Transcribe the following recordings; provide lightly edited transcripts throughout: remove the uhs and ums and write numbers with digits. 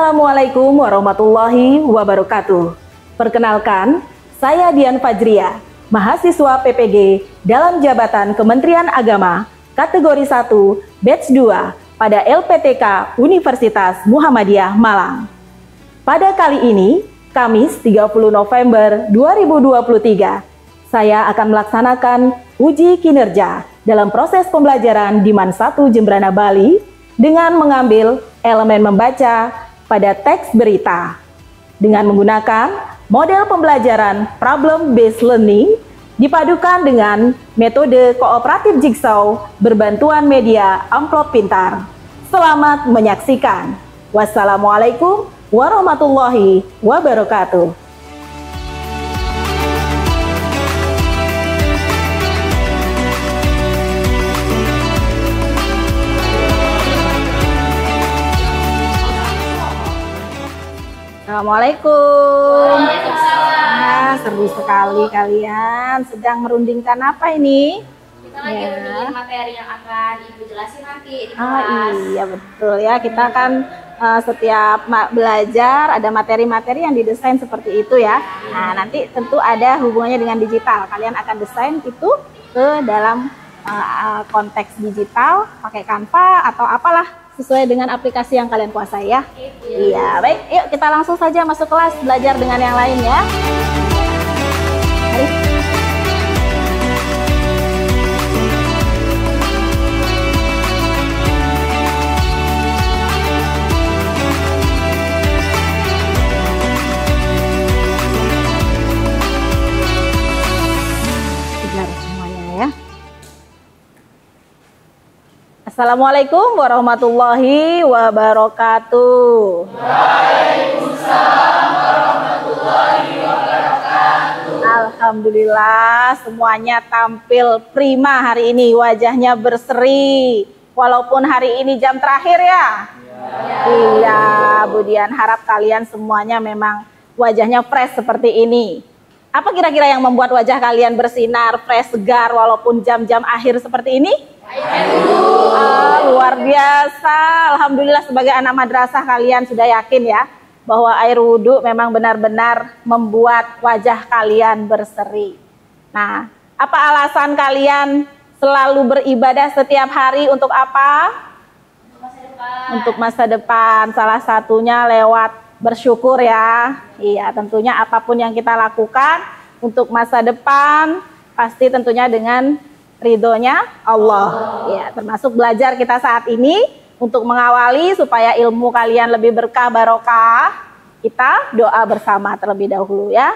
Assalamualaikum warahmatullahi wabarakatuh. Perkenalkan, saya Dian Fajria, mahasiswa PPG dalam jabatan Kementerian Agama, kategori 1, batch 2 pada LPTK Universitas Muhammadiyah Malang. Pada kali ini, Kamis 30 November 2023, saya akan melaksanakan uji kinerja dalam proses pembelajaran di MAN 1 Jembrana Bali dengan mengambil elemen membaca pada teks berita dengan menggunakan model pembelajaran problem based learning dipadukan dengan metode kooperatif jigsaw berbantuan media amplop pintar. Selamat menyaksikan. Wassalamualaikum warahmatullahi wabarakatuh. Assalamualaikum. Waalaikumsalam. Seru sekali kalian. Sedang merundingkan apa ini? Kita lagi merundingin materi yang akan Ibu jelasin nanti di kelas. Iya betul ya. Kita kan setiap belajar ada materi-materi yang didesain seperti itu ya. Nah nanti tentu ada hubungannya dengan digital. Kalian akan desain itu ke dalam konteks digital, pakai Canva atau apalah, sesuai dengan aplikasi yang kalian kuasai ya. Iya, baik. Yuk kita langsung saja masuk kelas belajar dengan yang lain ya. Mari. Belajar semuanya ya. Assalamualaikum warahmatullahi wabarakatuh. Waalaikumsalam warahmatullahi wabarakatuh. Alhamdulillah semuanya tampil prima hari ini, wajahnya berseri. Walaupun hari ini jam terakhir ya. Iya, Bu Dian harap kalian semuanya memang wajahnya fresh seperti ini. Apa kira-kira yang membuat wajah kalian bersinar, fresh, segar walaupun jam-jam akhir seperti ini? Luar biasa. Alhamdulillah sebagai anak madrasah kalian sudah yakin ya bahwa air wudhu memang benar-benar membuat wajah kalian berseri. Nah, apa alasan kalian selalu beribadah setiap hari untuk apa? Untuk masa depan. Salah satunya lewat bersyukur ya. Iya, tentunya apapun yang kita lakukan untuk masa depan pasti tentunya dengan ridhonya Allah. Ya, termasuk belajar kita saat ini untuk mengawali supaya ilmu kalian lebih berkah barokah. Kita doa bersama terlebih dahulu ya.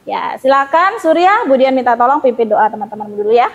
Ya, silakan Surya, Bu Dian minta tolong pimpin doa teman-teman dulu ya.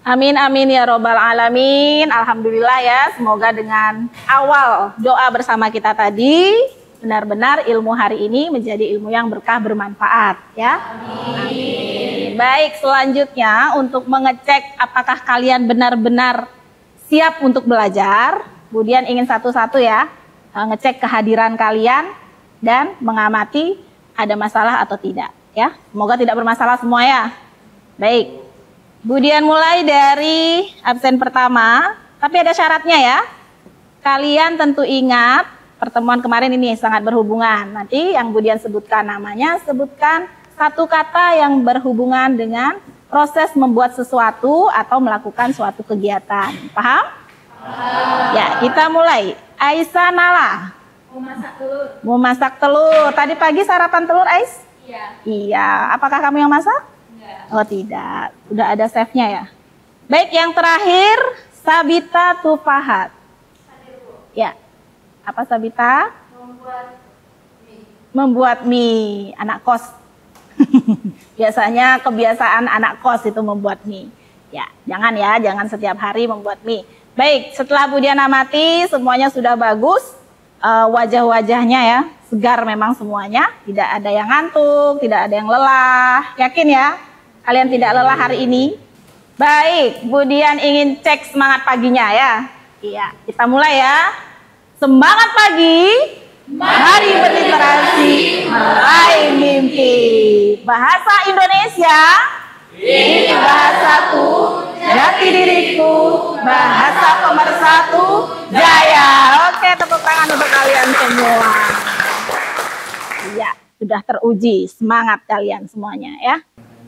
Amin amin ya robbal alamin. Alhamdulillah ya, semoga dengan awal doa bersama kita tadi benar-benar ilmu hari ini menjadi ilmu yang berkah bermanfaat ya. Amin. Baik, selanjutnya untuk mengecek apakah kalian benar-benar siap untuk belajar, Bu Dian ingin satu-satu ya ngecek kehadiran kalian dan mengamati ada masalah atau tidak ya. Semoga tidak bermasalah semua ya. Baik. Bu Dian mulai dari absen pertama, tapi ada syaratnya ya. Kalian tentu ingat pertemuan kemarin ini sangat berhubungan. Nanti yang Bu Dian sebutkan namanya, sebutkan satu kata yang berhubungan dengan proses membuat sesuatu atau melakukan suatu kegiatan. Paham? Ya, kita mulai. Aisyah Nala. Memasak telur. Memasak telur. Tadi pagi sarapan telur, Ais? Iya. Iya. Apakah kamu yang masak? Enggak. Oh tidak, udah ada chefnya ya. Baik, yang terakhir Sabita Tufahat. Ya, apa Sabita? Membuat mie. Membuat mie, anak kos. Biasanya kebiasaan anak kos itu membuat mie. Ya, jangan setiap hari membuat mie. Baik, setelah Bu Diana amati, semuanya sudah bagus. Wajah-wajahnya ya, segar memang semuanya. Tidak ada yang ngantuk, tidak ada yang lelah. Yakin ya, kalian tidak lelah hari ini? Baik, Bu Dian ingin cek semangat paginya ya. Iya, kita mulai ya. Semangat pagi, mari berliterasi, meraih mimpi. Bahasa Indonesia, ini bahasaku, jati diriku, bahasa pemersatu, jaya. Oke, tepuk tangan untuk kalian semua. Iya, sudah teruji semangat kalian semuanya ya.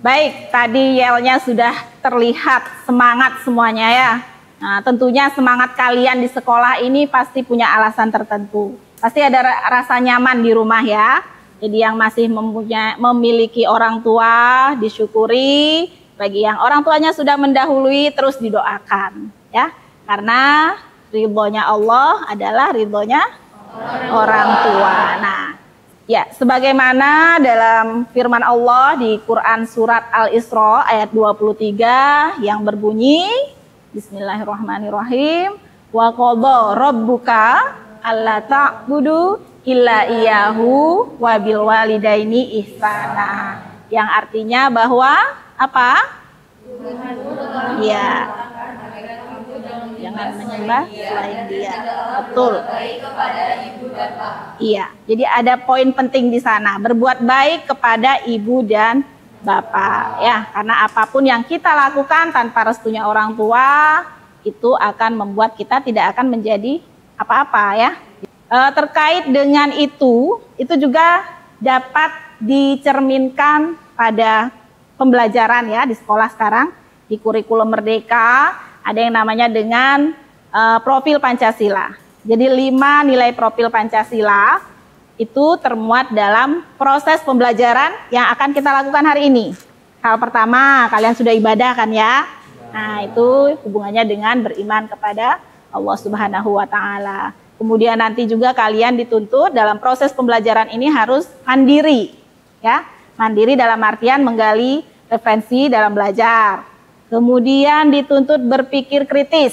Baik, tadi yelnya sudah terlihat semangat semuanya ya. Nah, tentunya semangat kalian di sekolah ini pasti punya alasan tertentu. Pasti ada rasa nyaman di rumah ya. Jadi yang masih memiliki orang tua disyukuri. Bagi yang orang tuanya sudah mendahului terus didoakan ya. Karena ridhonya Allah adalah ridhonya orang tua. Nah, ya, sebagaimana dalam firman Allah di Quran surat Al-Isra ayat 23 yang berbunyi, Bismillahirrahmanirrahim. Wa qadha rabbuka alla ta'budu illa iyyahu wa bil walidaini ihsana. Yang artinya bahwa apa? Ya. Jangan menyembah selain Dia. Betul. Iya. Jadi ada poin penting di sana, berbuat baik kepada ibu dan bapak ya, karena apapun yang kita lakukan tanpa restunya orang tua itu akan membuat kita tidak akan menjadi apa-apa ya. Terkait dengan itu juga dapat dicerminkan pada pembelajaran ya di sekolah sekarang. Di kurikulum Merdeka ada yang namanya dengan profil Pancasila. Jadi 5 nilai profil Pancasila itu termuat dalam proses pembelajaran yang akan kita lakukan hari ini. Hal pertama, kalian sudah ibadah kan ya? Nah, itu hubungannya dengan beriman kepada Allah Subhanahu wa Ta'ala. Kemudian nanti juga kalian dituntut dalam proses pembelajaran ini harus mandiri, ya. Mandiri dalam artian menggali referensi dalam belajar. Kemudian dituntut berpikir kritis.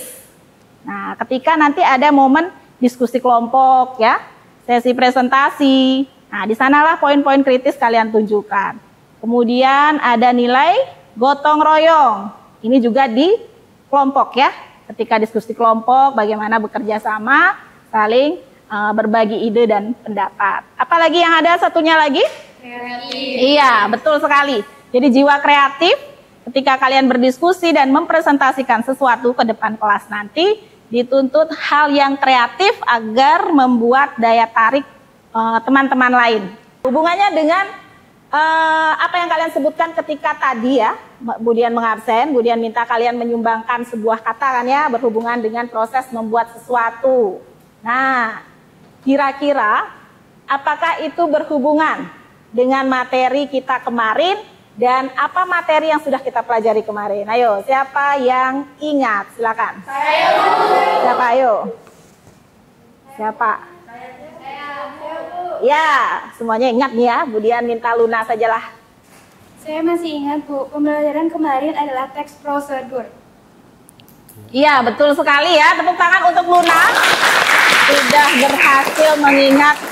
Nah, ketika nanti ada momen diskusi kelompok, ya, sesi presentasi. Nah, di sanalah poin-poin kritis kalian tunjukkan. Kemudian ada nilai gotong royong. Ini juga di kelompok ya. Ketika diskusi kelompok, bagaimana bekerja sama, saling berbagi ide dan pendapat. Apalagi yang ada satunya lagi? Kreatif. Iya, betul sekali. Jadi jiwa kreatif ketika kalian berdiskusi dan mempresentasikan sesuatu ke depan kelas nanti, dituntut hal yang kreatif agar membuat daya tarik teman-teman lain. Hubungannya dengan apa yang kalian sebutkan ketika tadi ya, Bu Dian mengabsen, Bu Dian minta kalian menyumbangkan sebuah kata kan ya, berhubungan dengan proses membuat sesuatu. Nah, kira-kira apakah itu berhubungan dengan materi kita kemarin dan apa materi yang sudah kita pelajari kemarin? Ayo, siapa yang ingat? Silakan. Saya. Siapa? Ayo. Siapa? Ya, semuanya ingat nih ya. Bu Dian minta Luna sajalah. Saya masih ingat Bu, pembelajaran kemarin adalah teks prosedur. Iya, betul sekali ya. Tepuk tangan untuk Luna. Sudah berhasil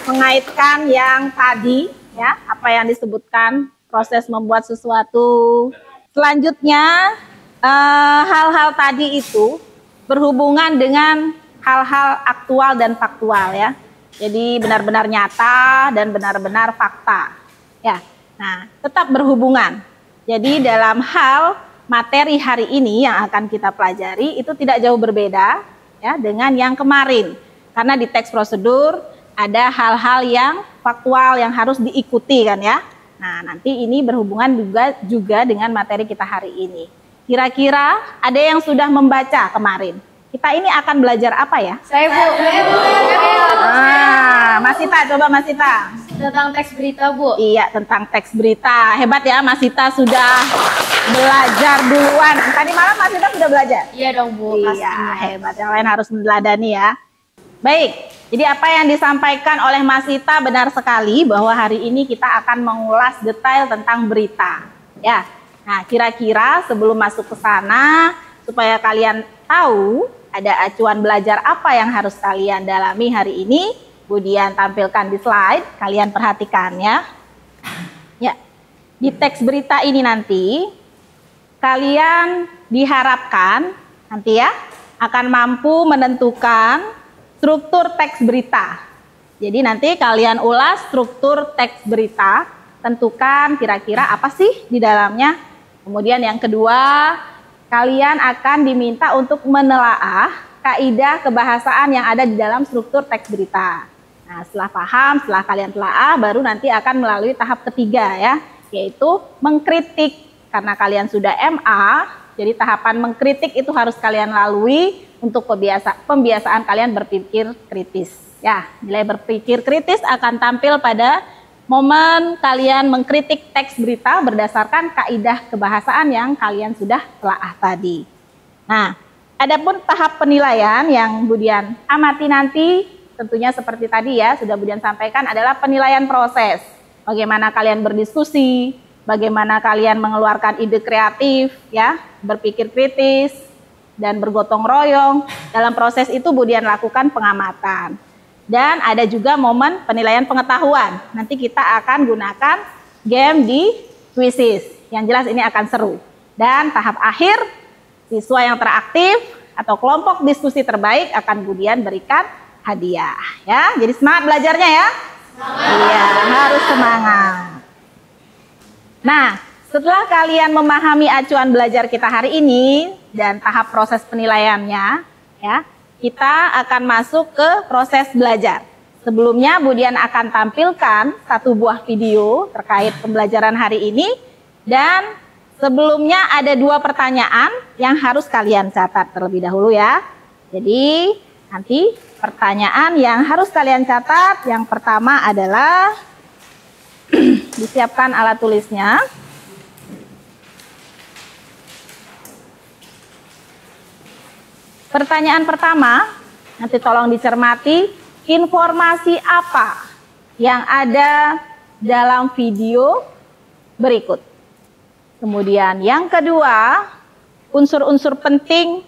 mengaitkan yang tadi ya, apa yang disebutkan proses membuat sesuatu. Selanjutnya hal-hal tadi itu berhubungan dengan hal-hal aktual dan faktual ya. Jadi benar-benar nyata dan benar-benar fakta. Ya. Nah, tetap berhubungan. Jadi dalam hal materi hari ini yang akan kita pelajari itu tidak jauh berbeda ya dengan yang kemarin. Karena di teks prosedur ada hal-hal yang faktual yang harus diikuti kan ya. Nah, nanti ini berhubungan juga dengan materi kita hari ini. Kira-kira ada yang sudah membaca kemarin? Kita ini akan belajar apa ya? Saya Bu. Mas Sita, coba Mas Sita. Tentang teks berita Bu. Iya, tentang teks berita. Hebat ya, Mas Sita sudah belajar duluan. Tadi malam Mas Sita sudah belajar? Iya dong Bu, iya, pastinya. Hebat. Yang lain harus meneladani ya. Baik, Jadi apa yang disampaikan oleh Mas Sita benar sekali bahwa hari ini kita akan mengulas detail tentang berita. Ya, nah kira-kira sebelum masuk ke sana, supaya kalian tahu ada acuan belajar apa yang harus kalian dalami hari ini, kemudian tampilkan di slide, kalian perhatikan ya. Ya, di teks berita ini nanti, kalian diharapkan nanti ya, akan mampu menentukan struktur teks berita. Jadi nanti kalian ulas struktur teks berita, tentukan kira-kira apa sih di dalamnya. Kemudian yang kedua, kalian akan diminta untuk menelaah kaidah kebahasaan yang ada di dalam struktur teks berita. Nah, setelah paham, setelah kalian telaah, baru nanti akan melalui tahap ketiga ya, yaitu mengkritik. Karena kalian sudah MA, jadi tahapan mengkritik itu harus kalian lalui untuk pembiasaan kalian berpikir kritis. Ya, nilai berpikir kritis akan tampil pada momen kalian mengkritik teks berita berdasarkan kaidah kebahasaan yang kalian sudah telaah tadi. Nah, adapun tahap penilaian yang Budian amati nanti, tentunya seperti tadi ya, sudah Budian sampaikan adalah penilaian proses. Bagaimana kalian berdiskusi, bagaimana kalian mengeluarkan ide kreatif, ya, berpikir kritis, dan bergotong royong. Dalam proses itu Budian lakukan pengamatan. Dan ada juga momen penilaian pengetahuan. Nanti kita akan gunakan game di Quizzes. Yang jelas ini akan seru. Dan tahap akhir, siswa yang teraktif atau kelompok diskusi terbaik akan Budian berikan hadiah. Ya, jadi semangat belajarnya ya. Iya, harus semangat. Nah, setelah kalian memahami acuan belajar kita hari ini dan tahap proses penilaiannya, ya, kita akan masuk ke proses belajar. Sebelumnya Budian akan tampilkan satu buah video terkait pembelajaran hari ini, dan sebelumnya ada 2 pertanyaan yang harus kalian catat terlebih dahulu ya. Jadi nanti pertanyaan yang harus kalian catat, yang pertama adalah disiapkan alat tulisnya. Pertanyaan pertama, nanti tolong dicermati, informasi apa yang ada dalam video berikut. Kemudian yang kedua, unsur-unsur penting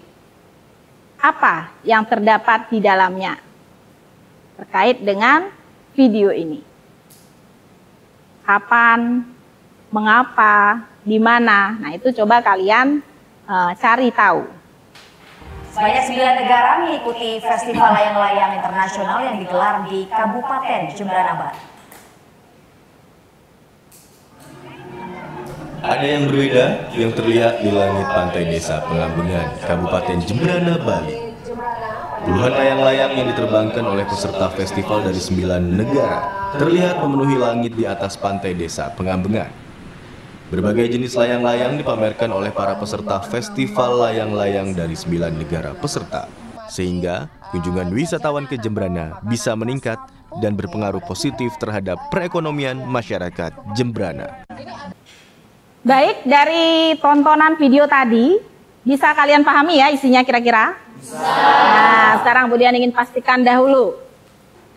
apa yang terdapat di dalamnya terkait dengan video ini. Kapan, mengapa, di mana. Nah, itu coba kalian cari tahu. Sebanyak 9 negara mengikuti Festival Layang-Layang Internasional yang digelar di Kabupaten Jembrana Bali. Ada yang berbeda yang terlihat di langit pantai desa Pengambengan, Kabupaten Jembrana, Bali. Puluhan layang-layang yang diterbangkan oleh peserta festival dari 9 negara terlihat memenuhi langit di atas pantai desa Pengambengan. Berbagai jenis layang-layang dipamerkan oleh para peserta festival layang-layang dari 9 negara peserta, sehingga kunjungan wisatawan ke Jembrana bisa meningkat dan berpengaruh positif terhadap perekonomian masyarakat Jembrana. Baik, dari tontonan video tadi, bisa kalian pahami ya isinya kira-kira? Bisa. Nah, sekarang Budian ingin pastikan dahulu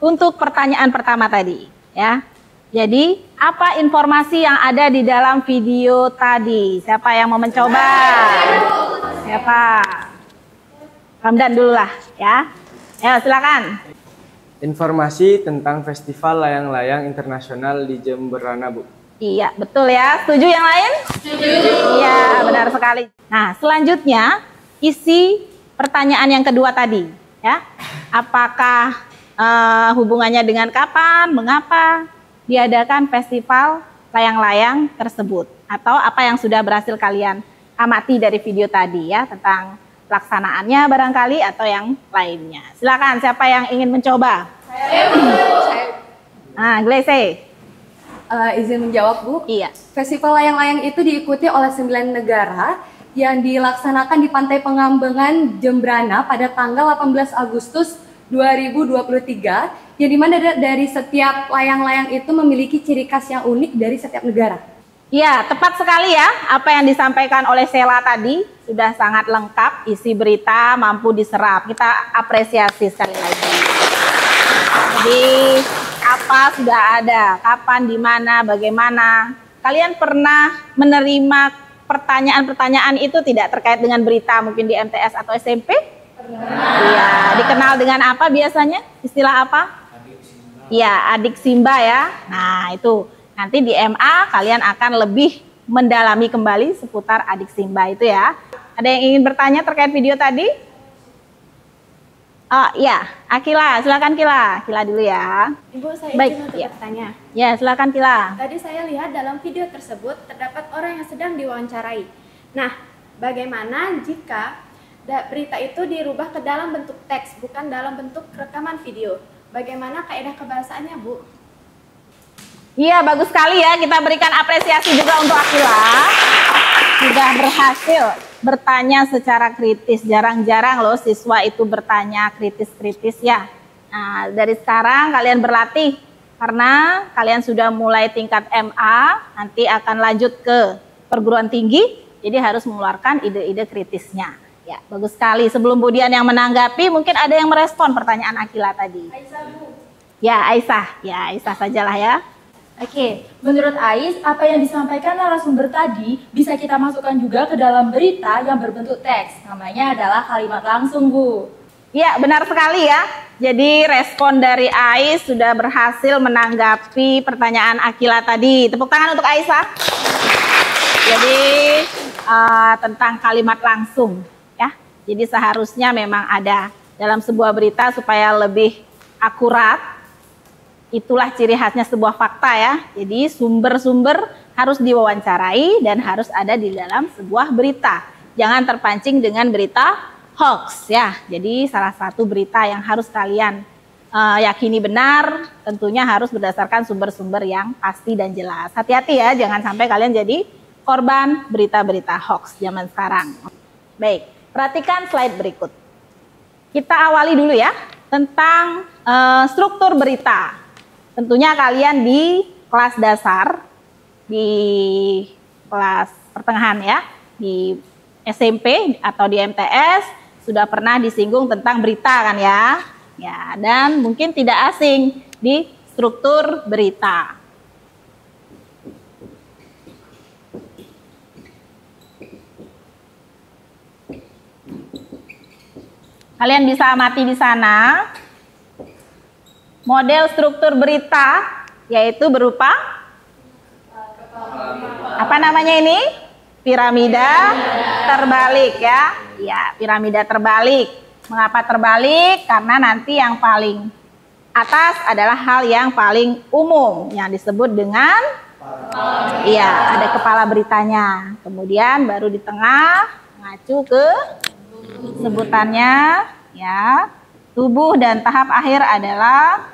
untuk pertanyaan pertama tadi, ya. Jadi, apa informasi yang ada di dalam video tadi? Siapa yang mau mencoba? Siapa? Ramdan dulu lah, ya. Ya, silakan. Informasi tentang Festival Layang-Layang Internasional di Jembrana, Bu. Iya, betul ya. Setuju yang lain? Setuju. Iya, benar sekali. Nah, selanjutnya isi pertanyaan yang kedua tadi, ya. Apakah hubungannya dengan kapan, mengapa diadakan festival layang-layang tersebut, atau apa yang sudah berhasil kalian amati dari video tadi ya, tentang pelaksanaannya barangkali atau yang lainnya. Silakan, siapa yang ingin mencoba? Saya. Nah, Glese. Izin menjawab, Bu. Iya. Festival layang-layang itu diikuti oleh 9 negara yang dilaksanakan di Pantai Pengambengan, Jembrana pada tanggal 18 Agustus 2023, yang dimana dari setiap layang-layang itu memiliki ciri khas yang unik dari setiap negara. Ya, tepat sekali ya, apa yang disampaikan oleh Sheila tadi sudah sangat lengkap, isi berita mampu diserap. Kita apresiasi sekali lagi. Jadi apa sudah ada, kapan, di mana, bagaimana. Kalian pernah menerima pertanyaan-pertanyaan itu tidak terkait dengan berita mungkin di MTS atau SMP? Iya, dikenal dengan apa biasanya? Istilah apa? Iya, adik Simba ya. Nah, itu nanti di MA kalian akan lebih mendalami kembali seputar adik Simba itu ya. Ada yang ingin bertanya terkait video tadi? Oh iya, Akila, silakan Kila. Kila dulu ya. Ibu, saya Baik, izin untuk ya. bertanya. Ya, silakan Kila. Tadi saya lihat dalam video tersebut terdapat orang yang sedang diwawancarai. Nah, bagaimana jika berita itu dirubah ke dalam bentuk teks, bukan dalam bentuk rekaman video? Bagaimana kaidah kebahasaannya, Bu? Iya, bagus sekali ya. Kita berikan apresiasi juga untuk Akila. Sudah berhasil bertanya secara kritis. Jarang-jarang loh siswa itu bertanya kritis-kritis ya. Nah, dari sekarang kalian berlatih. Karena kalian sudah mulai tingkat MA, nanti akan lanjut ke perguruan tinggi. Jadi harus mengeluarkan ide-ide kritisnya. Ya, bagus sekali. Sebelum Budian yang menanggapi, mungkin ada yang merespon pertanyaan Akila tadi. Aisyah, Bu. Ya, Aisyah. Ya, Aisyah sajalah ya. Oke, menurut Ais, apa yang disampaikan narasumber tadi bisa kita masukkan juga ke dalam berita yang berbentuk teks. Namanya adalah kalimat langsung, Bu. Ya, benar sekali ya. Jadi respon dari Ais sudah berhasil menanggapi pertanyaan Akila tadi. Tepuk tangan untuk Aisyah. Jadi tentang kalimat langsung ya. Jadi seharusnya memang ada dalam sebuah berita supaya lebih akurat. Itulah ciri khasnya sebuah fakta ya. Jadi sumber-sumber harus diwawancarai dan harus ada di dalam sebuah berita. Jangan terpancing dengan berita hoax ya. Jadi salah satu berita yang harus kalian yakini benar tentunya harus berdasarkan sumber-sumber yang pasti dan jelas. Hati-hati ya, jangan sampai kalian jadi korban berita-berita hoax zaman sekarang. Baik, perhatikan slide berikut. Kita awali dulu ya tentang struktur berita. Tentunya kalian di kelas dasar, di kelas pertengahan ya, di SMP atau di MTS sudah pernah disinggung tentang berita kan ya. Ya, dan mungkin tidak asing di struktur berita. Kalian bisa amati di sana. Model struktur berita yaitu berupa apa namanya ini? Piramida terbalik ya. Ya, piramida terbalik. Mengapa terbalik? Karena nanti yang paling atas adalah hal yang paling umum yang disebut dengan iya, ada kepala beritanya. Kemudian baru di tengah mengacu ke sebutannya ya. Tubuh dan tahap akhir adalah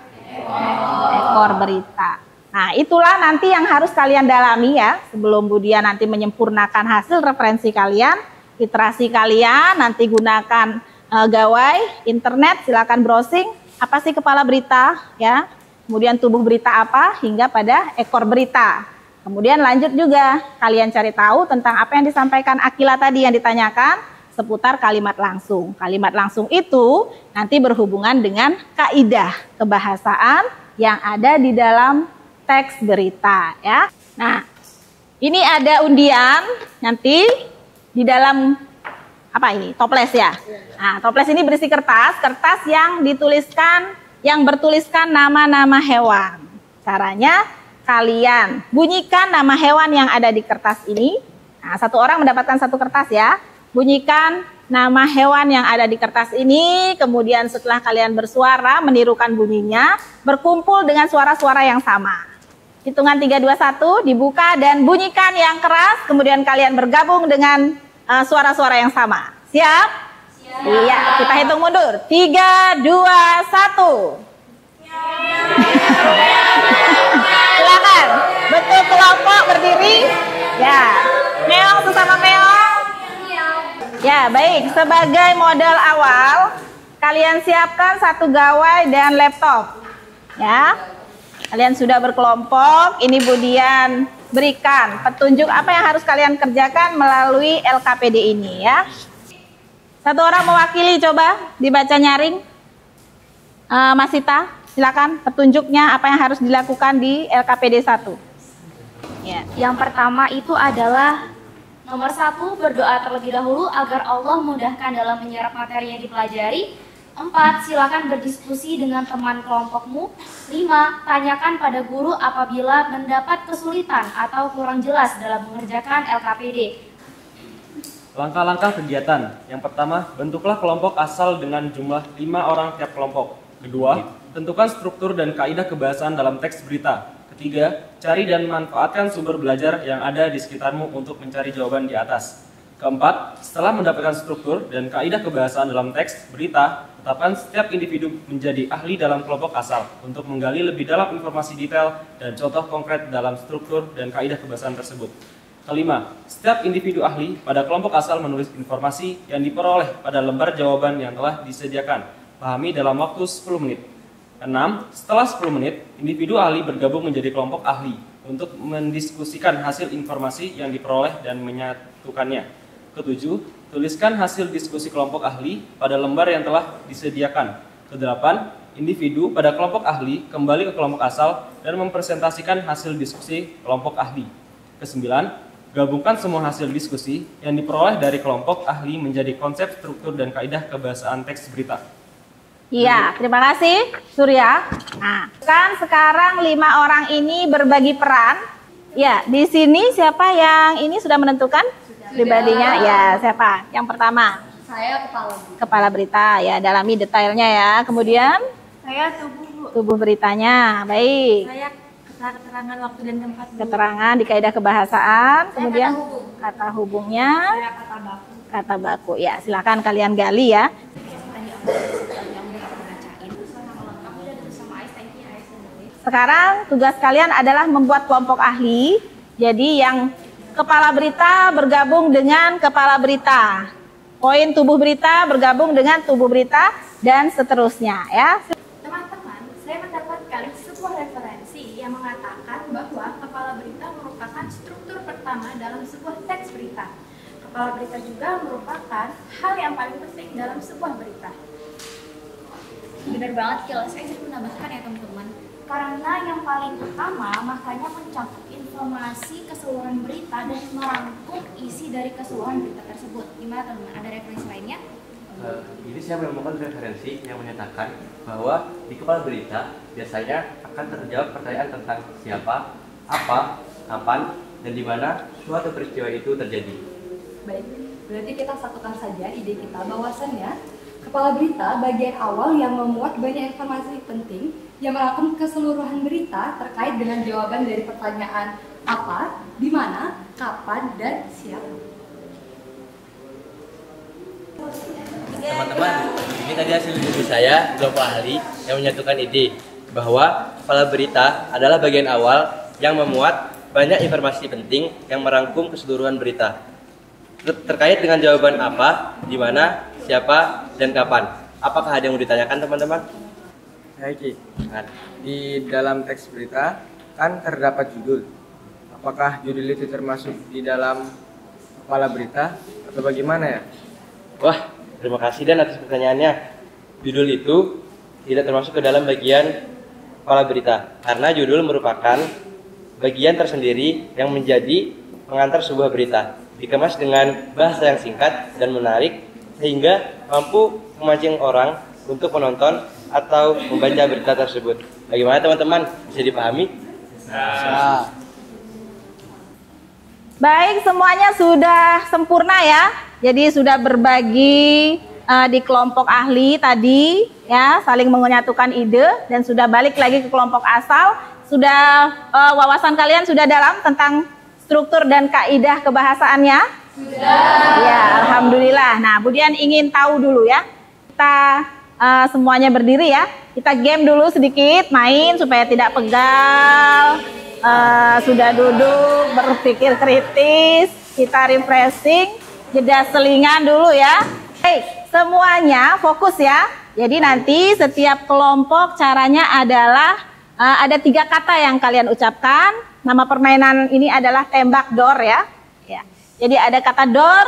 ekor berita. Nah, itulah nanti yang harus kalian dalami ya. Sebelum Budia nanti menyempurnakan hasil referensi kalian, literasi kalian, nanti gunakan gawai, internet, silakan browsing. Apa sih kepala berita ya? Kemudian tubuh berita apa hingga pada ekor berita. Kemudian lanjut juga, kalian cari tahu tentang apa yang disampaikan Akila tadi yang ditanyakan. Seputar kalimat langsung. Kalimat langsung itu nanti berhubungan dengan kaidah kebahasaan yang ada di dalam teks berita ya. Nah, ini ada undian nanti di dalam apa ini? Toples ya. Nah, toples ini berisi kertas yang dituliskan, yang bertuliskan nama-nama hewan. Caranya kalian bunyikan nama hewan yang ada di kertas ini. Nah, satu orang mendapatkan satu kertas ya. Bunyikan nama hewan yang ada di kertas ini, kemudian setelah kalian bersuara, menirukan bunyinya, berkumpul dengan suara-suara yang sama. Hitungan 3, 2, 1, dibuka dan bunyikan yang keras, kemudian kalian bergabung dengan suara-suara yang sama. Siap? Siap. Iya, kita hitung mundur. 3, 2, 1. Silakan, bentuk kelompok berdiri. Ya, meong sesama meong. Ya, baik. Sebagai modal awal, kalian siapkan satu gawai dan laptop. Ya, kalian sudah berkelompok. Ini Budian berikan petunjuk apa yang harus kalian kerjakan melalui LKPD ini ya. Satu orang mewakili, coba dibaca nyaring. Mas Sita, silakan petunjuknya apa yang harus dilakukan di LKPD 1. Ya. Yang pertama itu adalah nomor 1, berdoa terlebih dahulu agar Allah memudahkan dalam menyerap materi yang dipelajari. 4, silakan berdiskusi dengan teman kelompokmu. 5, tanyakan pada guru apabila mendapat kesulitan atau kurang jelas dalam mengerjakan LKPD. Langkah-langkah kegiatan. Yang pertama, bentuklah kelompok asal dengan jumlah 5 orang tiap kelompok. Kedua, tentukan struktur dan kaidah kebahasaan dalam teks berita. Ketiga, cari dan manfaatkan sumber belajar yang ada di sekitarmu untuk mencari jawaban di atas. Keempat, setelah mendapatkan struktur dan kaidah kebahasaan dalam teks berita, tetapkan setiap individu menjadi ahli dalam kelompok asal untuk menggali lebih dalam informasi detail dan contoh konkret dalam struktur dan kaidah kebahasaan tersebut. Kelima, setiap individu ahli pada kelompok asal menulis informasi yang diperoleh pada lembar jawaban yang telah disediakan. Pahami dalam waktu 10 menit. 6. Setelah 10 menit, individu ahli bergabung menjadi kelompok ahli untuk mendiskusikan hasil informasi yang diperoleh dan menyatukannya. Ketujuh, tuliskan hasil diskusi kelompok ahli pada lembar yang telah disediakan. Kedelapan, individu pada kelompok ahli kembali ke kelompok asal dan mempresentasikan hasil diskusi kelompok ahli. Kesembilan, gabungkan semua hasil diskusi yang diperoleh dari kelompok ahli menjadi konsep, struktur, dan kaidah kebahasaan teks berita. Iya, terima kasih Surya. Nah, kan sekarang 5 orang ini berbagi peran. Ya, di sini siapa yang ini sudah menentukan pribadinya? Ya, siapa? Yang pertama. Saya Kepala berita. Ya, dalami detailnya ya. Kemudian Saya tubuh beritanya. Baik. Saya keterangan waktu dan tempat. Keterangan di kaidah kebahasaan. Kemudian kata hubungnya. Saya kata baku. Kata baku. Ya, silakan kalian gali ya. Sekarang tugas kalian adalah membuat kelompok ahli. Jadi yang kepala berita bergabung dengan kepala berita. Poin tubuh berita bergabung dengan tubuh berita dan seterusnya ya. Teman-teman, saya mendapatkan sebuah referensi yang mengatakan bahwa kepala berita merupakan struktur pertama dalam sebuah teks berita. Kepala berita juga merupakan hal yang paling penting dalam sebuah berita. Benar banget, Kila. Saya ingin menambahkan ya teman-teman. Karena yang paling utama makanya mencakup informasi keseluruhan berita dan merangkum isi dari keseluruhan berita tersebut. Gimana teman-teman? Ada referensi lainnya? Ini saya menemukan referensi yang menyatakan bahwa di kepala berita biasanya akan terjawab pertanyaan tentang siapa, apa, kapan, dan di mana suatu peristiwa itu terjadi. Baik, berarti kita satukan saja ide kita bahwasannya kepala berita bagian awal yang memuat banyak informasi penting yang merangkum keseluruhan berita terkait dengan jawaban dari pertanyaan apa, di mana, kapan, dan siapa. Teman-teman, ini tadi hasil diskusi saya, kelompok ahli yang menyatukan ide bahwa kepala berita adalah bagian awal yang memuat banyak informasi penting yang merangkum keseluruhan berita terkait dengan jawaban apa, di mana, siapa, dan kapan. Apakah ada yang mau ditanyakan teman-teman? Baik, di dalam teks berita kan terdapat judul. Apakah judul itu termasuk di dalam kepala berita atau bagaimana ya? Wah, terima kasih Dan atas pertanyaannya. Judul itu tidak termasuk ke dalam bagian kepala berita karena judul merupakan bagian tersendiri yang menjadi pengantar sebuah berita, dikemas dengan bahasa yang singkat dan menarik sehingga mampu memancing orang untuk menonton atau membaca berita tersebut. Bagaimana teman-teman? Bisa dipahami? Bisa. Baik, semuanya sudah sempurna ya. Jadi sudah berbagi di kelompok ahli tadi ya, saling menyatukan ide dan sudah balik lagi ke kelompok asal. Sudah wawasan kalian sudah dalam tentang struktur dan kaidah kebahasaannya? Sudah. Ya, alhamdulillah. Nah, kemudian ingin tahu dulu ya. Kita semuanya berdiri ya. Kita game dulu sedikit, main supaya tidak pegal. Sudah duduk, berpikir kritis, kita refreshing, jeda selingan dulu ya. Hey, semuanya fokus ya. Jadi nanti setiap kelompok caranya adalah ada 3 kata yang kalian ucapkan. Nama permainan ini adalah tembak door ya. Jadi ada kata door,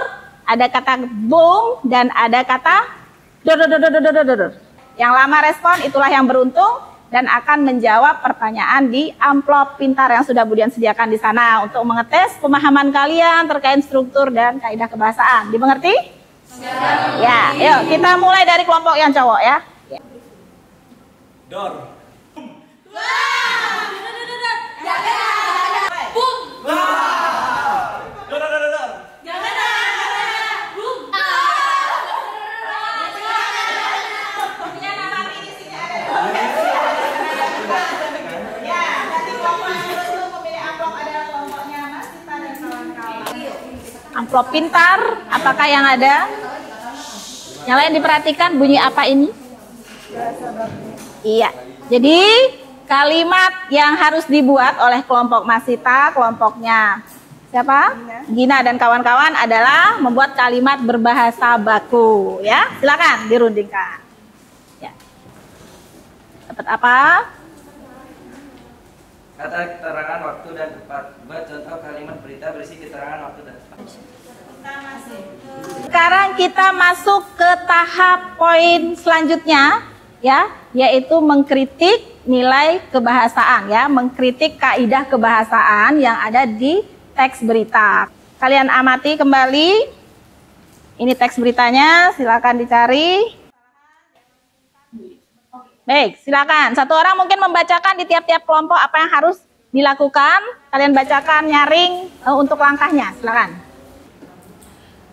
ada kata boom, dan ada kata dor. Yang lama respon itulah yang beruntung. dan akan menjawab pertanyaan di amplop pintar yang sudah Budian sediakan di sana untuk mengetes pemahaman kalian terkait struktur dan kaidah kebahasaan. Dimengerti? Ya, yuk kita mulai dari kelompok yang cowok ya. Dor. Amplop pintar, apakah yang ada? Yang lain diperhatikan bunyi apa ini? Iya. Jadi kalimat yang harus dibuat oleh kelompok Masita, kelompoknya siapa? Gina dan kawan-kawan adalah membuat kalimat berbahasa baku. Ya, silakan dirundingkan. Ya. Dapat apa? Kata keterangan waktu dan tempat. Buat contoh kalimat berita berisi keterangan waktu dan tempat. Sekarang kita masuk ke tahap poin selanjutnya ya, yaitu mengkritik nilai kebahasaan ya, mengkritik kaidah kebahasaan yang ada di teks berita. Kalian amati kembali. Ini teks beritanya, silakan dicari. Baik, silakan. Satu orang mungkin membacakan di tiap-tiap kelompok apa yang harus dilakukan. Kalian bacakan nyaring untuk langkahnya, silakan.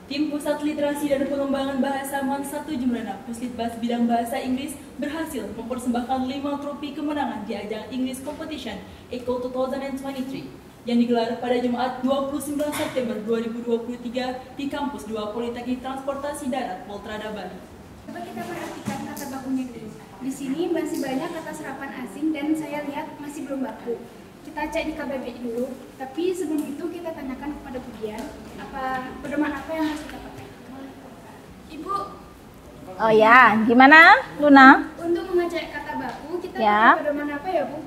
Tim Pusat Literasi dan Pengembangan Bahasa MAN 1 Jembrana, Puslitbas bidang Bahasa Inggris berhasil mempersembahkan 5 trofi kemenangan di ajang English Competition ECO 2023 yang digelar pada Jumat 29 September 2023 di kampus 2 Politeknik Transportasi Darat Poltrada Bali. Coba kita perhatikan kata bakunya dulu. Di sini masih banyak kata serapan asing dan saya lihat masih belum baku. Kita cek di KBBI dulu, tapi sebelum itu kita tanyakan kepada Budian, pedoman apa yang harus kita pakai. Ibu. Oh ya, gimana Luna? Untuk mengecek kata baku, kita ya. pakai pedoman apa ya Bu?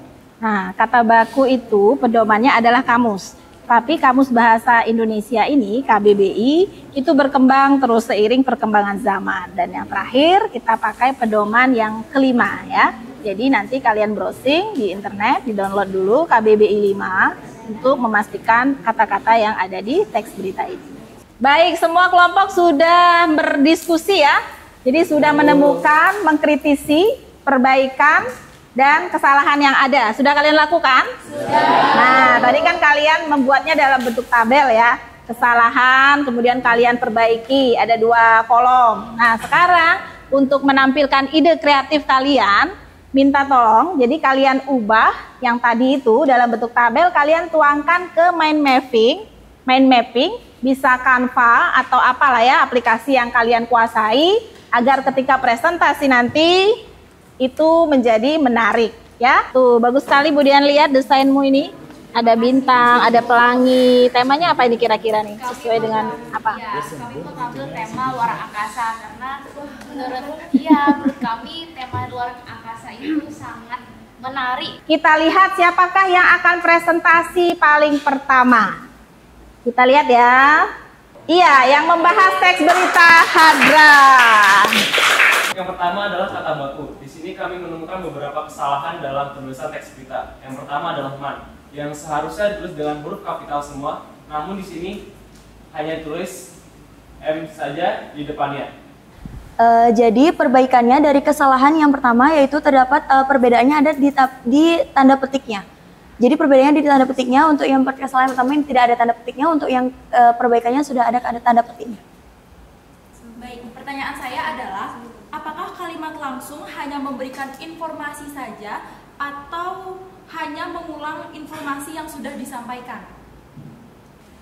Nah, kata baku itu pedomannya adalah kamus. Tapi Kamus Bahasa Indonesia ini, KBBI, itu berkembang terus seiring perkembangan zaman. Dan yang terakhir kita pakai pedoman yang kelima ya. Jadi nanti kalian browsing di internet, di-download dulu KBBI 5 untuk memastikan kata-kata yang ada di teks berita ini. Baik, semua kelompok sudah berdiskusi ya. Jadi sudah menemukan, mengkritisi, perbaikan, dan kesalahan yang ada. Sudah kalian lakukan? Sudah. Nah, tadi kan kalian membuatnya dalam bentuk tabel ya. Kesalahan, kemudian kalian perbaiki, ada 2 kolom. Nah, sekarang untuk menampilkan ide kreatif kalian, minta tolong, jadi kalian ubah yang tadi itu dalam bentuk tabel, kalian tuangkan ke mind mapping, bisa Canva atau apalah ya, aplikasi yang kalian kuasai, agar ketika presentasi nanti itu menjadi menarik ya. Tuh bagus sekali Budian, lihat desainmu ini, ada bintang, ada pelangi. Temanya apa ini kira-kira nih, sesuai dengan apa? Ya, kami mau ambil tema luar angkasa karena menurut kami tema luar angkasa itu sangat menarik. Kita lihat siapakah yang akan presentasi paling pertama. Kita lihat ya. Iya, yang membahas teks berita Hadra. Yang pertama adalah kata baku. Di sini kami menemukan beberapa kesalahan dalam penulisan teks berita. Yang pertama adalah man, yang seharusnya ditulis dengan huruf kapital semua, namun di sini hanya ditulis M saja di depannya. Jadi perbaikannya dari kesalahan yang pertama yaitu terdapat perbedaannya ada di tanda petiknya. Jadi perbedaannya di tanda petiknya, untuk yang kesalahan pertama ini tidak ada tanda petiknya, untuk yang perbaikannya sudah ada tanda petiknya. Baik, pertanyaan saya adalah apakah kalimat langsung hanya memberikan informasi saja atau hanya mengulang informasi yang sudah disampaikan?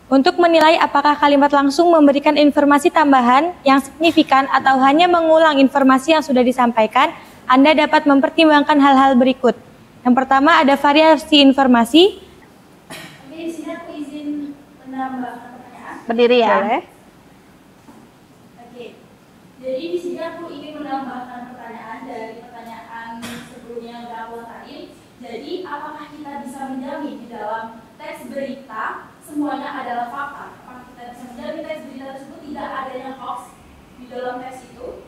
Untuk menilai apakah kalimat langsung memberikan informasi tambahan yang signifikan atau hanya mengulang informasi yang sudah disampaikan, Anda dapat mempertimbangkan hal-hal berikut. Yang pertama ada variasi informasi. Di sini aku izin menambah pertanyaan. Berdiri ya. Boleh. Oke. Jadi di sini aku ingin menambahkan pertanyaan dari pertanyaan sebelumnya yang aku lontarin. Jadi apakah kita bisa menjamin di dalam teks berita semuanya adalah fakta? Apakah kita bisa menjamin teks berita tersebut tidak adanya hoax di dalam teks itu?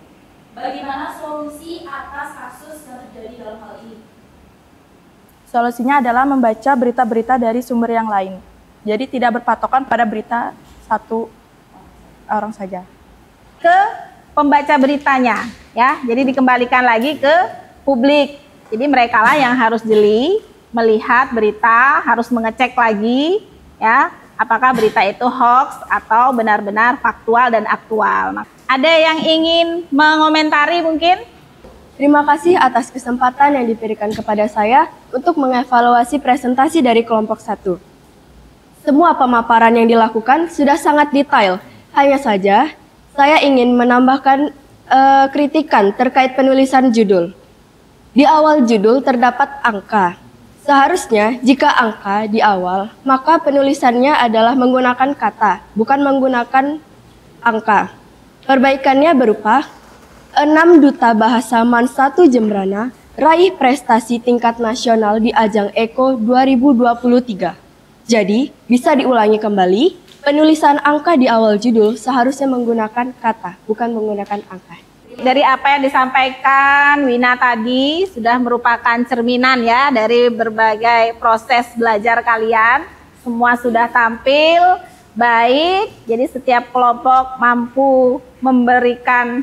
Bagaimana solusi atas kasus yang terjadi dalam hal ini? Solusinya adalah membaca berita-berita dari sumber yang lain. Jadi tidak berpatokan pada berita satu orang saja. Ke pembaca beritanya, ya. Jadi dikembalikan lagi ke publik. Jadi mereka lah yang harus jeli, melihat berita, harus mengecek lagi, ya, apakah berita itu hoax atau benar-benar faktual dan aktual. Ada yang ingin mengomentari mungkin? Terima kasih atas kesempatan yang diberikan kepada saya untuk mengevaluasi presentasi dari kelompok 1. Semua pemaparan yang dilakukan sudah sangat detail. Hanya saja, saya ingin menambahkan kritikan terkait penulisan judul. Di awal judul terdapat angka. Seharusnya jika angka di awal, maka penulisannya adalah menggunakan kata, bukan menggunakan angka. Perbaikannya berupa 6 duta bahasa MAN 1 Jembrana raih prestasi tingkat nasional di ajang Eko 2023. Jadi, bisa diulangi kembali, penulisan angka di awal judul seharusnya menggunakan kata, bukan menggunakan angka. Dari apa yang disampaikan Wina tadi sudah merupakan cerminan ya dari berbagai proses belajar kalian. Semua sudah tampil baik, jadi setiap kelompok mampu memberikan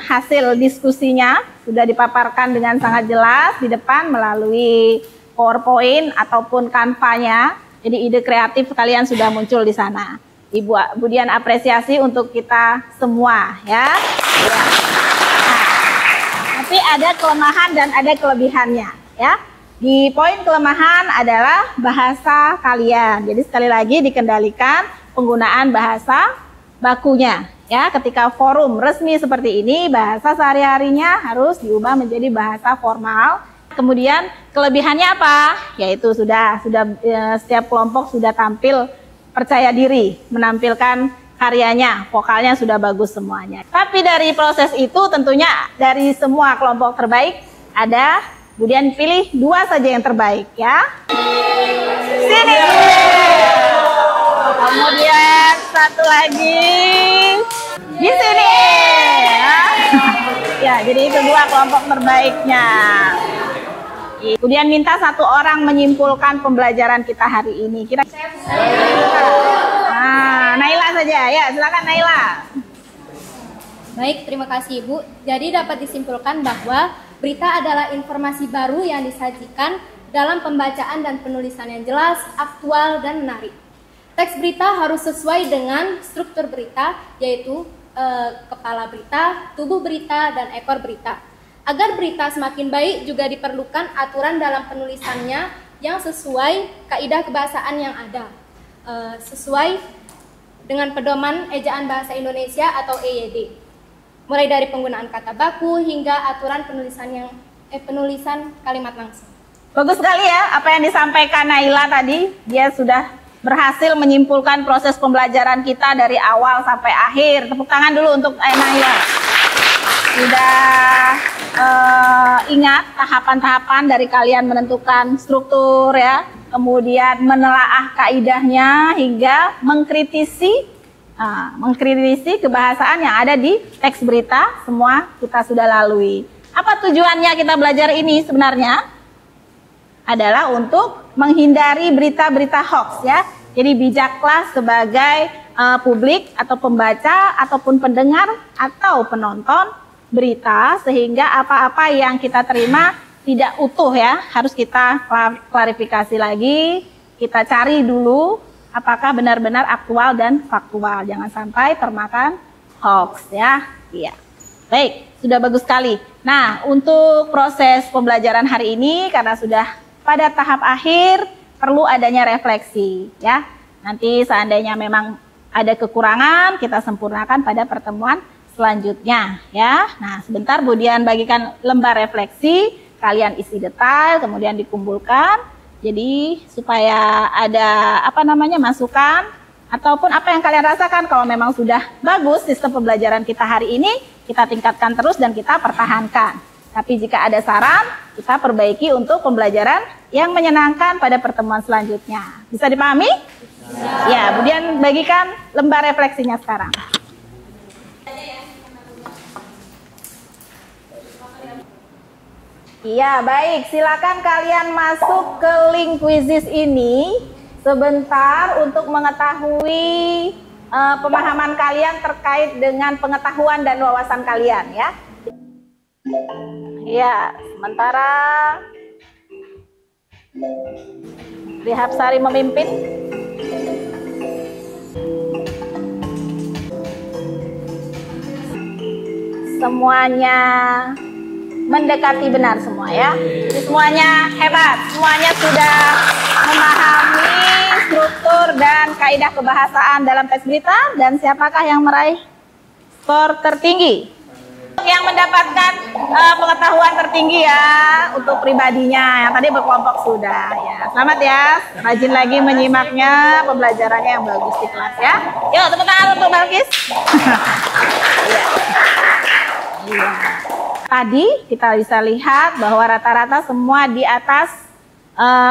hasil diskusinya sudah dipaparkan dengan sangat jelas di depan melalui PowerPoint ataupun Canva-nya. Jadi ide kreatif kalian sudah muncul di sana. Ibu Budian apresiasi untuk kita semua ya. Nah, tapi ada kelemahan dan ada kelebihannya ya. Di poin kelemahan adalah bahasa kalian. Jadi sekali lagi dikendalikan penggunaan bahasa bakunya ya. Ketika forum resmi seperti ini, bahasa sehari-harinya harus diubah menjadi bahasa formal. Kemudian kelebihannya apa? Yaitu sudah setiap kelompok sudah tampil percaya diri menampilkan karyanya, vokalnya sudah bagus semuanya. Tapi dari proses itu tentunya dari semua kelompok terbaik ada, kemudian pilih 2 saja yang terbaik ya. Sini. Kemudian 1 lagi di sini. Ya, jadi itu 2 kelompok terbaiknya. Kemudian minta 1 orang menyimpulkan pembelajaran kita hari ini. Naila saja, ya silakan Naila. Baik, terima kasih Ibu. Jadi dapat disimpulkan bahwa berita adalah informasi baru yang disajikan dalam pembacaan dan penulisan yang jelas, aktual, dan menarik. Teks berita harus sesuai dengan struktur berita, yaitu kepala berita, tubuh berita, dan ekor berita. Agar berita semakin baik juga diperlukan aturan dalam penulisannya yang sesuai kaidah kebahasaan yang ada, sesuai dengan pedoman ejaan bahasa Indonesia atau EYD, mulai dari penggunaan kata baku hingga aturan penulisan kalimat langsung. Bagus sekali ya apa yang disampaikan Naila tadi. Dia sudah berhasil menyimpulkan proses pembelajaran kita dari awal sampai akhir. Tepuk tangan dulu untuk Naila. Sudah ingat tahapan-tahapan dari kalian menentukan struktur ya, kemudian menelaah kaidahnya hingga mengkritisi kebahasaan yang ada di teks berita. Semua kita sudah lalui. Apa tujuannya kita belajar ini sebenarnya? Adalah untuk menghindari berita-berita hoax ya. Jadi bijaklah sebagai publik atau pembaca ataupun pendengar atau penonton berita, sehingga apa-apa yang kita terima tidak utuh ya, harus kita klarifikasi lagi, kita cari dulu apakah benar-benar aktual dan faktual, jangan sampai termakan hoax ya. Iya. Baik, sudah bagus sekali. Nah, untuk proses pembelajaran hari ini karena sudah pada tahap akhir perlu adanya refleksi ya. Nanti seandainya memang ada kekurangan, kita sempurnakan pada pertemuan selanjutnya ya. Nah, sebentar Budian bagikan lembar refleksi, kalian isi detail kemudian dikumpulkan. Jadi supaya ada masukan ataupun apa yang kalian rasakan. Kalau memang sudah bagus sistem pembelajaran kita hari ini, kita tingkatkan terus dan kita pertahankan. Tapi jika ada saran, kita perbaiki untuk pembelajaran yang menyenangkan pada pertemuan selanjutnya. Bisa dipahami? Ya, Budian bagikan lembar refleksinya sekarang. Iya, baik. Silakan kalian masuk ke link quizzes ini sebentar untuk mengetahui pemahaman kalian terkait dengan pengetahuan dan wawasan kalian ya. Ya, sementara Rihapsari memimpin. Semuanya mendekati benar semua ya. Jadi semuanya hebat, semuanya sudah memahami struktur dan kaidah kebahasaan dalam teks berita. Dan siapakah yang meraih skor tertinggi? Yang mendapatkan pengetahuan tertinggi ya untuk pribadinya, yang tadi berkelompok sudah ya. Selamat ya, rajin lagi menyimaknya, pembelajarannya yang bagus di kelas ya. Yuk tepuk tangan untuk Balkis. Ya. Tadi kita bisa lihat bahwa rata-rata semua di atas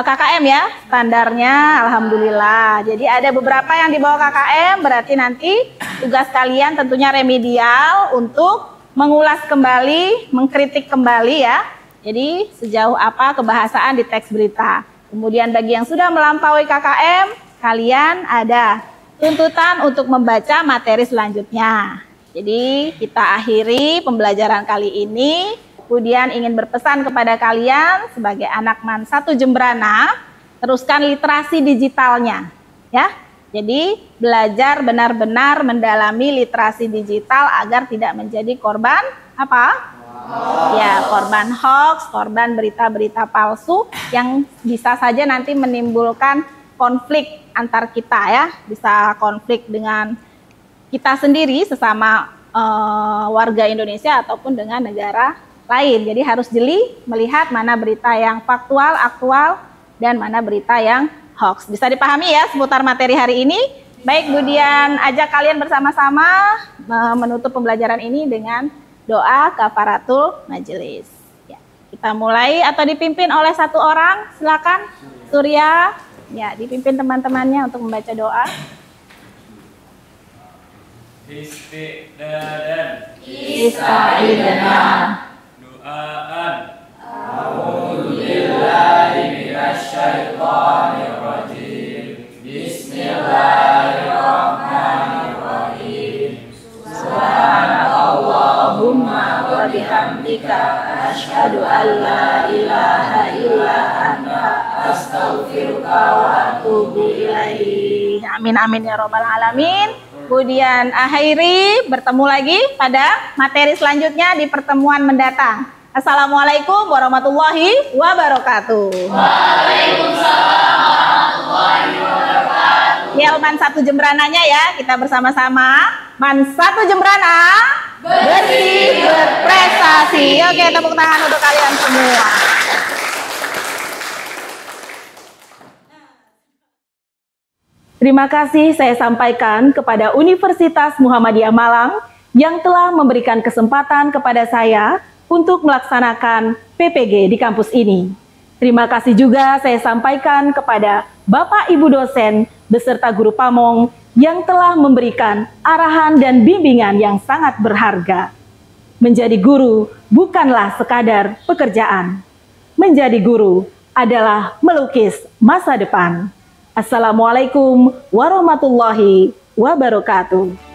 KKM ya, standarnya alhamdulillah. Jadi ada beberapa yang di bawah KKM, berarti nanti tugas kalian tentunya remedial untuk mengulas kembali, mengkritik kembali ya. Jadi sejauh apa kebahasaan di teks berita. Kemudian bagi yang sudah melampaui KKM, kalian ada tuntutan untuk membaca materi selanjutnya. Jadi kita akhiri pembelajaran kali ini. Kemudian ingin berpesan kepada kalian sebagai anak MAN 1 Jembrana, teruskan literasi digitalnya ya. Jadi belajar benar-benar mendalami literasi digital agar tidak menjadi korban apa? Ya, korban hoax, korban berita-berita palsu yang bisa saja nanti menimbulkan konflik antar kita ya. Bisa konflik dengan kita sendiri sesama warga Indonesia ataupun dengan negara lain. Jadi harus jeli melihat mana berita yang faktual, aktual, dan mana berita yang hoax. Bisa dipahami ya seputar materi hari ini. Baik, kemudian ajak kalian bersama-sama menutup pembelajaran ini dengan doa kafaratul majelis. Ya, kita mulai atau dipimpin oleh satu orang. Silakan Surya. Ya, dipimpin teman-temannya untuk membaca doa. Istiqdadan. Doaan. A'udzubillahi minasyaitonirrajim. Bismillahirrahmanirrahim. Subhanallahumma wa bihamdika asyhadu an la ilaha illa anta astaghfiruka wa atubu ilaik. Amin amin ya robbal alamin. Kemudian akhiri bertemu lagi pada materi selanjutnya di pertemuan mendatang. Assalamualaikum warahmatullahi wabarakatuh. Waalaikumsalam warahmatullahi wabarakatuh. Ya, MAN 1 Jembrananya ya, kita bersama-sama. MAN 1 Jembrana bersih berprestasi. Oke, tepuk tangan untuk kalian semua. Terima kasih saya sampaikan kepada Universitas Muhammadiyah Malang yang telah memberikan kesempatan kepada saya untuk melaksanakan PPG di kampus ini. Terima kasih juga saya sampaikan kepada Bapak Ibu dosen beserta guru pamong yang telah memberikan arahan dan bimbingan yang sangat berharga. Menjadi guru bukanlah sekadar pekerjaan. Menjadi guru adalah melukis masa depan. Assalamualaikum warahmatullahi wabarakatuh.